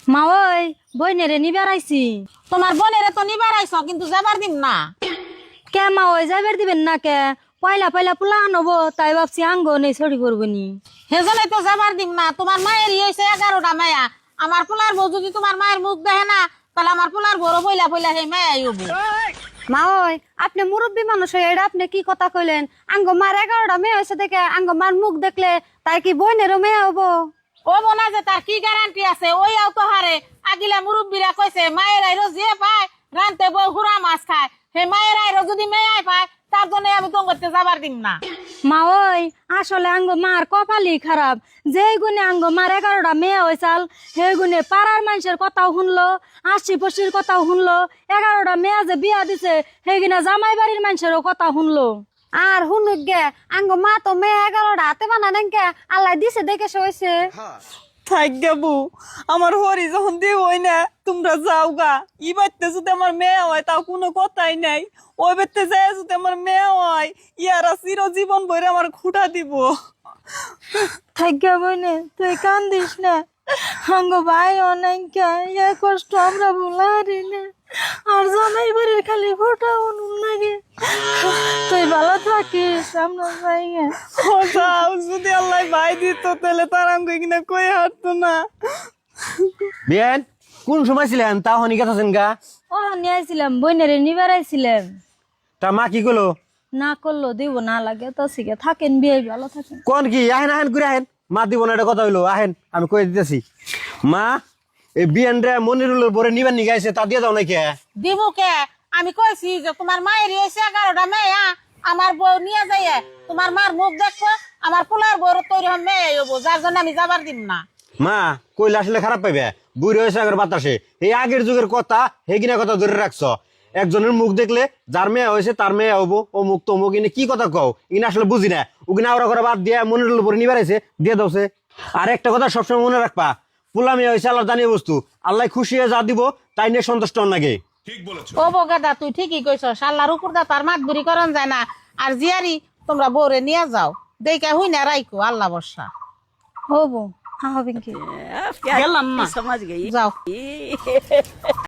মা ওই বইনেরে নিবার আইছি। তোমার বোনেরে তো নিবার আইছ কিন্তু যাবার দিন না। কে মা ওই যাইবার দিবেন না কে? পয়লা পয়লা পোলা আনবো তাই ভাবছি আঙ্গ নেই ছড়ি করবো নি। হেজলে তো যাবার দিন না। তোমার মায়ের হয়েছে 11টা মায়া। আমার পোলার বউ যদি তোমার মায়ের মুখ দেখে না তাহলে আমার পোলার বড় পয়লা পয়লা সেই মায়াই হবো। মা ওই আপনি মুরব্বী মানুষ হয়ে এটা আপনি কি কথা কইলেন? আঙ্গ মার 11টা মেয়ে হয়েছে দেখে আঙ্গ মার মুখ দেখলে তাই কি বইনেরও মেয়ে হবো? ও বোনা যে তার কি গ্যারান্টি আছে? ওইয়াও তো হারে আগিলা মুরব্বীরা কইছে মায়ের আইরো যে পায় রানতে বউ ঘুরা মাছ খায়। সেই মায়ের আইরো যদি মেয়াই পায় তার জন্য আমি তো করতে যাবার দিম না। মা ওই আসলে আঙ্গ মার কপালই খারাপ। যেই গুণে আঙ্গ মার 11টা মেয়ে হয়েছাল সেই গুণে পাড়ার মানুষের কথাও শুনলো, আশি পশির কথাও শুনলো। 11টা মেয়ে যে বিয়া দিছে সেই কিনা জামাই বাড়ির মানুষেরও কথা শুনলো। আর শুনুক গে আঙ্গ মা তো মেয়ে 11টা হাতে বানা নেন কে আল্লাহ দিছে দেখে সইছে। থাক গেবু আমার হরি যখন দিয়ে হই না তোমরা যাও গা। ই বাড়তে যদি আমার মেয়ে হয় তাও কোনো কথাই নাই। ওই বাড়তে যায় যদি আমার মেয়ে হয় ইয়ারা চিরজীবন ভরে আমার খুঁটা দিব। থাইকা বইনে তুই কান্দিস না। আঙ্গ ভাই অনেক কষ্ট আমরা ভুলারি না। আর জামাই বাড়ির খালি ফোটা অনুন লাগে। তুই ভালো থাকিস আমরা যাই। ও যাও যদি আল্লাহ ভাই দিত তাহলে তার আমাকে কিনা কই হাঁটতো না। বিয়ান কোন সময় ছিলেন তা হনি কথা আছেন গা? ও নিয়ে আইছিলাম বইনেরে নিবার আইছিলাম। তা মা কি করলো? না করলো দিব না লাগে তো শিখে থাকেন বিয়ে ভালো থাকেন। কোন কি আহেন আহেন করে আহেন। মা দিব না এটা কথা হইলো আহেন আমি কয়ে দিতেছি। মা এই বিয়ান রে মনিরুলের পরে নিবার নিয়ে গেছে তা দিয়ে দাও নাকি? দিব কে? আমি কইছি যে তোমার মায়ের হয়েছে 11টা মেয়া। আমার বউ নিয়ে যাই তোমার মার মুখ দেখবো। আমার পোলার বউর তৈরি মেয়ে হবো যার জন্য আমি যাবার দিম না। মা কইলে আসলে খারাপ পাইবে। বুড়ি হয়েছে আগের বাতাসে এই আগের যুগের কথা হেগিনা কথা ধরে রাখছ। একজনের মুখ দেখলে যার মেয়ে হয়েছে তার মেয়ে হবো ও মুখ তো মুখ ইনে কি কথা কও ইনা আসলে বুঝি না। ওখানে আওড়া করে বাদ দিয়ে মনিরুলের উপরে নিবার আইছে দিয়ে দাওছে। আর একটা কথা সবসময় মনে রাখবা পোলা মেয়ে হয়েছে আল্লাহ জানিয়ে বস্তু। আল্লাহ খুশি হয়ে যা দিব তাই নিয়ে সন্তুষ্ট হন নাকি। ও বগাদা তুই ঠিকই কইছ। আল্লাহর উপর দা তার মাত বুড়ি করন যায় না। আর জিয়ারি তোমরা বউরে নিয়ে যাও দেখে হুই না রাইকো আল্লাহ বর্ষা হবো হ্যাঁ হবেন কি গেলাম না। যাও।